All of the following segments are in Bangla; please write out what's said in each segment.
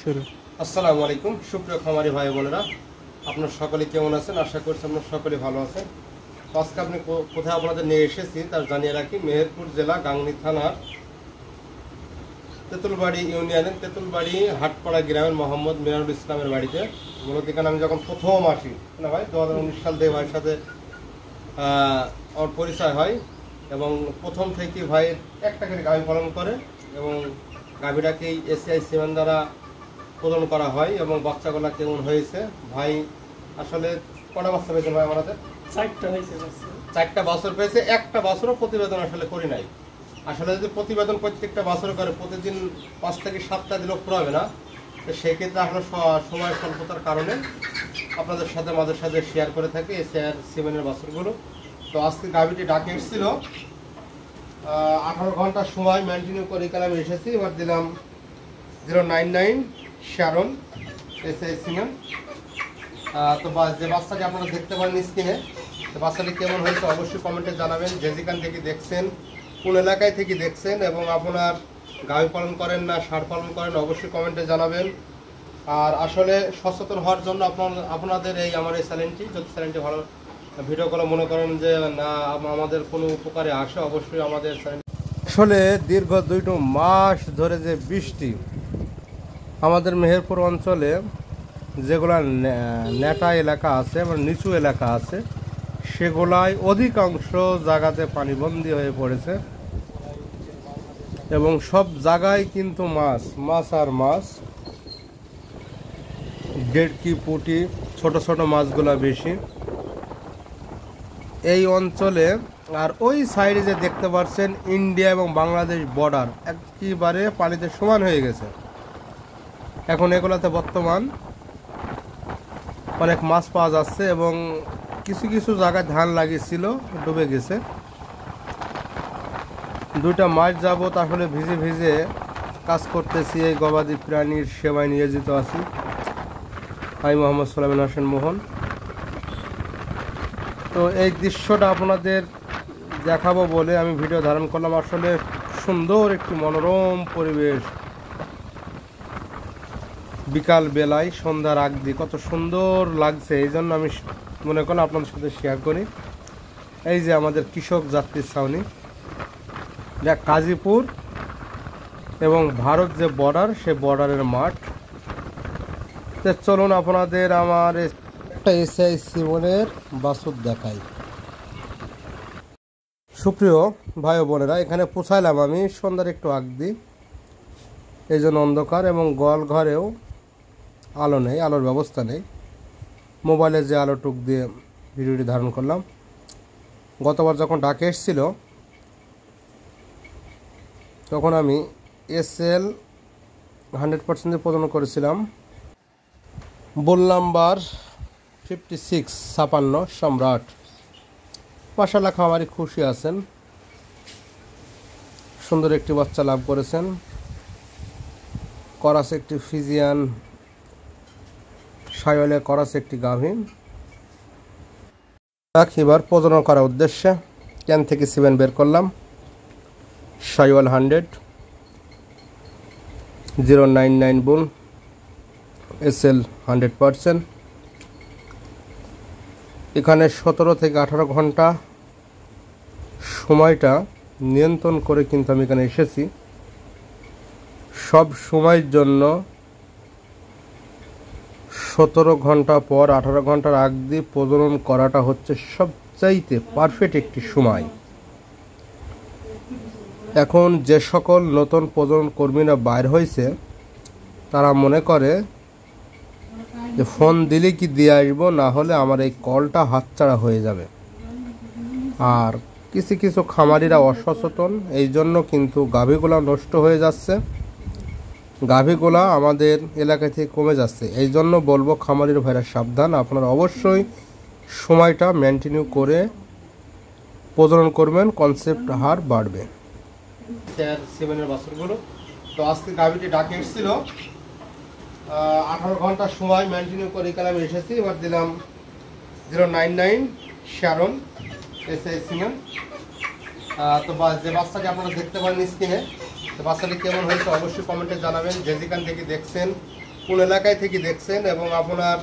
শুরু। আসসালামু আলাইকুম সুপ্রিয় খামারি ভাই বোনেরা, আপনার সকলে কেমন আছেন? আশা করছি আপনার সকলে ভালো আছেন। তো আজকে আপনি কোথায় আপনাদের নিয়ে এসেছি তার জানিয়ে রাখি। মেহেরপুর জেলা গাংনী থানার তেঁতুলবাড়ি ইউনিয়নের তেঁতুলবাড়ি হাটপাড়া গ্রামের মোহাম্মদ মিরানুল ইসলামের বাড়িতে। মূলত এখানে আমি যখন প্রথম আসি না ভাই 2019 সাল থেকে ভাইয়ের সাথে আমার পরিচয় হয় এবং প্রথম থেকে ভাইয়ের একটা করে গাভী পালন করে এবং গাভীটাকেই এসিআই সিমেন্ট দ্বারা প্রদান করা হয় এবং বাচ্চাগুলো কেমন হয়েছে ভাই আসলে কটা বাচ্চা পেয়েছে ভাই? আমাদের চারটা বছর পেয়েছে। একটা বছরও প্রতিবেদন আসলে করি নাই। আসলে যদি প্রতিবেদন প্রত্যেকটা বছর করে প্রতিদিন 5 থেকে 7টা দিলেও পুরাবে না। তো সেক্ষেত্রে আসলে সময় স্বল্পতার কারণে আপনাদের সাথে আমাদের সাথে শেয়ার করে থাকি এসিআর সিমেন্টের বছরগুলো। তো আজকে গাভীটি ডাকে এসেছিল 18 ঘন্টার সময় মেনটেন করে এখানে আমি এসেছি। এবার দিলাম 099 শারন এসিআই সিমেন্ট। তো যে বাচ্চাটি আপনারা দেখতে পারেন স্ক্রিনে, তো বাচ্চাটি কেমন হয়েছে অবশ্যই কমেন্টে জানাবেন। যে যেখান থেকে দেখছেন, কোন এলাকায় থেকে দেখছেন এবং আপনার গাভী পালন করেন না ষাঁড় পালন করেন অবশ্যই কমেন্টে জানাবেন। আর আসলে সচেতন হওয়ার জন্য আপনাদের আমার এই চ্যানেলটি, যদি চ্যানেলটি ভালো ভিডিওগুলো মনে করেন যে না আমাদের কোনো উপকারে আসে অবশ্যই আমাদের চ্যানেল। আসলে দীর্ঘ 2 মাস ধরে যে বৃষ্টি আমাদের মেহেরপুর অঞ্চলে যেগুলো নেটা এলাকা আছে এবং নিচু এলাকা আছে সেগুলাই অধিকাংশ জায়গাতে পানিবন্দী হয়ে পড়েছে এবং সব জায়গায় কিন্তু মাছ আর মাছ, গেটকি পুঁটি ছোট ছোট মাছগুলা বেশি এই অঞ্চলে। আর ওই সাইডে যে দেখতে পাচ্ছেন ইন্ডিয়া এবং বাংলাদেশ বর্ডার একেবারে পানিতে সমান হয়ে গেছে। এখন এগুলাতে বর্তমান অনেক মাছ পাওয়া যাচ্ছে এবং কিছু কিছু জায়গায় ধান লাগিয়েছিল ডুবে গেছে। 2টা মাস যাবত আসলে ভিজে ভিজে কাজ করতেছি, এই গবাদি প্রাণীর সেবায় নিয়োজিত আছি। আমি মোহাম্মদ সোলাইমান হোসেন মোহন। তো এই দৃশ্যটা আপনাদের দেখাবো বলে আমি ভিডিও ধারণ করলাম। আসলে সুন্দর একটি মনোরম পরিবেশ, বিকাল বেলায় সন্ধ্যার আগ দিয়ে কত সুন্দর লাগছে, এই জন্য আমি মনে করলাম আপনাদের সাথে শেয়ার করি। এই যে আমাদের কৃষক যাত্রীর ছাউনি, যা কাজীপুর এবং ভারত যে বর্ডার সে বর্ডারের মাঠ। চলুন আপনাদের আমার একটা এসআই সিমেন্টের বাছুর দেখাই। সুপ্রিয় ভাই বোনেরা, এখানে পৌঁছাইলাম আমি সন্ধ্যার একটু আগ দিয়ে, এই জন্য অন্ধকার এবং গোয়াল ঘরেও আলো নেই, আলোর ব্যবস্থা নেই। মোবাইলে যে আলো টুক দিয়ে ভিডিওটি ধারণ করলাম। গতবার যখন ডাকে এসেছিল তখন আমি এসএল 100% প্রদান করেছিলাম। বললাম বার 56 56 সম্রাট। মাশাআল্লাহ খামারি খুশি আছেন, সুন্দর একটি বাচ্চা লাভ করেছেন। করাস একটি ফিজিয়ান শাইওয়ালে করাস একটি গাভী। এবার প্রজনন করার উদ্দেশ্যে ক্যান থেকে সিমেন্ট বের করলাম। শাইওয়াল 100 099 বুল এসএল 100%। এখানে 17 থেকে 18 ঘন্টা সময়টা নিয়ন্ত্রণ করে কিন্তু আমি এখানে এসেছি। সব সময়ের জন্য 17 ঘন্টা পর 18 ঘন্টার আগ দিয়ে প্রজনন করাটা হচ্ছে সবচাইতে পারফেক্ট একটি সময়। এখন যে সকল নতুন প্রজনন কর্মীরা বাইর হয়েছে তারা মনে করে যে ফোন দিলে কি দিয়ে আসবো, না হলে আমার এই কলটা হাতছাড়া হয়ে যাবে। আর কিছু কিছু খামারিরা অসচেতন, এই জন্য কিন্তু গাভীগুলা নষ্ট হয়ে যাচ্ছে, গাভীগুলা আমাদের এলাকা থেকে কমে যাচ্ছে। এই জন্য বলবো খামারির ভাইরা সাবধান, আপনারা অবশ্যই সময়টা মেনটেন করে প্রজনন করবেন, কনসেপ্ট হার বাড়বে। সিমেন্টের বাছুরগুলো তো আজকে গাভীটি ডাকে এসেছিল 18 ঘন্টার সময় মেনটেন করে এখানে আমি এসেছি। এবার দিলাম 099 শারন এসআই সিমেন্ট। তো যে বাচ্চাটি আপনারা দেখতে পারেন স্ক্রিনে, তো বাচ্চাটি কেমন হয়েছে অবশ্যই কমেন্টে জানাবেন। যে যেখান থেকে দেখছেন, কোন এলাকায় থেকে দেখছেন এবং আপনার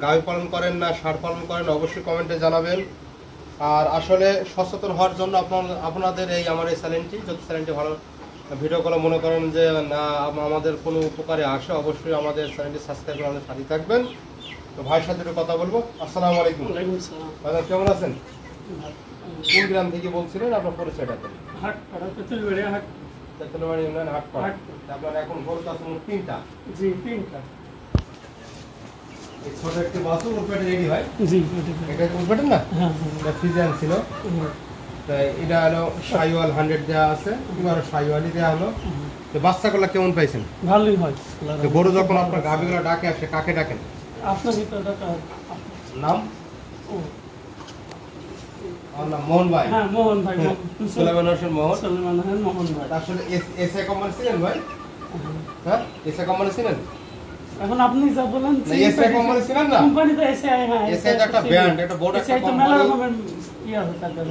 গাভী পালন করেন না ষাঁড় পালন করেন অবশ্যই কমেন্টে জানাবেন। আর আসলে সচেতন হওয়ার জন্য আপনাদের আমার এই চ্যানেলটি, যদি চ্যানেলটি ভালো ভিডিওগুলো মনে করেন যে না আমাদের কোনো উপকারে আসে, অবশ্যই আমাদের চ্যানেলটি সাবস্ক্রাইব করে আমাদের সাথে থাকবেন। তো ভাইয়ের সাথে একটু কথা বলবো। আসসালামু আলাইকুম। ভাই কেমন আছেন? কোন গ্রাম থেকে বলছিলেন? আপনার পরিচয়টা দেন। হাটপাড়া, তেঁতুলবাড়ি হাট। তেঁতুলবাড়ি ইউনিয়ন হাটপাড়া। আপনার এখন গরু তো আছে মোট 3টা? জি, 3টা। এই ছোট একটি বাছুর উলপেটে রেডি হয়? জি, এটা উলপেটের না? হ্যাঁ। এটা ফ্রিজিয়ান ছিল। তো এটা হলো শাইওয়াল 100 দেওয়া আছে, এবার শাইওয়ালই দেওয়া হলো। তো বাচ্চাগুলো কেমন পাইছেন? ভালোই হয়। তো গরু যখন আপনার গাভীগুলো ডাকে আসে কাকে ডাকেন? আপনার ভিতরে ডাকা। নাম? আমার নাম মোহন ভাই। হ্যাঁ, মোহন ভাই। সুলাইমান হোসেন মোহন। সুলাইমান হোসেন মোহন ভাই। আসলে এসএ কোম্পানি ছিলেন ভাই? হ্যাঁ, এসএ কোম্পানি ছিলেন? এখন আপনি যা বলেন এসএ কোম্পানি ছিলেন না? কোম্পানি তো এসআই। হ্যাঁ, এসআই তো একটা ব্র্যান্ড, একটা বড় একটা এসআই তো মেলা রকমের আছে তাদের।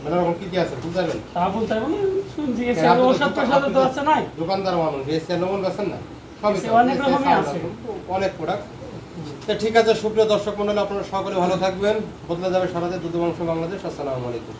মেলা রকম কি কি আছে বুঝাবেন? তা বলতে হবে শুনছি এসআই ওষুধ সাথে তো আছে নাই? দোকানদার মানুষ এসআই নমন গেছেন না? সবই তো অনেক রকমই আছে, অনেক প্রোডাক্ট। তো ঠিক আছে সুপ্রিয় দর্শক মণ্ডলী, আপনারা সকলে ভালো থাকবেন। বদলে যাবে সারাতে দুধ মাংস বাংলাদেশ। আসসালামু আলাইকুম।